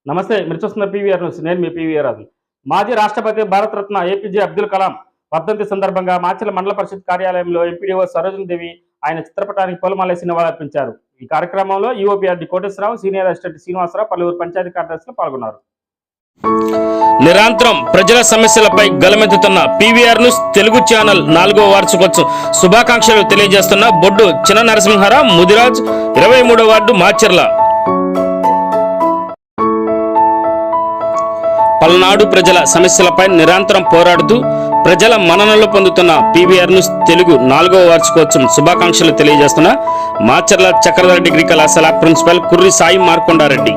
నమస్తే, మీరు చూస్తున్న పీవీఆర్ న్యూస్. నేను మీ పీవీఆర్ రాజు. మాజీ రాష్ట్రపతి భారతరత్న ఏపీజే అబ్దుల్ కలాం వర్ధంతి సందర్భంగా మాచర్ల మండల పరిషత్ కార్యాలయంలో ఎంపీడీఓ సరోజనదేవి ఆయన చిత్రపటానికి పూలమాలేసి నివాళులర్పించారు. ఈ కార్యక్రమంలో EOPRD Koteswararao, senior assistant Srinivasarao, పలువురు పంచాయతీ కార్యదర్శులు పాల్గొన్నారు. నిరంతరం ప్రజల సమస్యలపై గలమెత్తుతున్న పీవీఆర్ న్యూస్ తెలుగు ఛానల్ 4వ వార్షికోత్సవం శుభాకాంక్షలు తెలియజేస్తున్న బొడ్డు చిన్న నరసింహారావు, ముదిరాజ్, 23వ వార్డు, మాచర్ల. పల్నాడు ప్రజల సమస్యలపై నిరంతరం పోరాడుతూ ప్రజల మన్ననలు పొందుతున్న పీవీఆర్ న్యూస్ తెలుగు 4వ వార్షికోత్సవం శుభాకాంక్షలు తెలియజేస్తున్న మాచర్ల చక్రధర డిగ్రీ కళాశాల ప్రిన్సిపల్ కుర్రి సాయి మార్కొండారెడ్డి.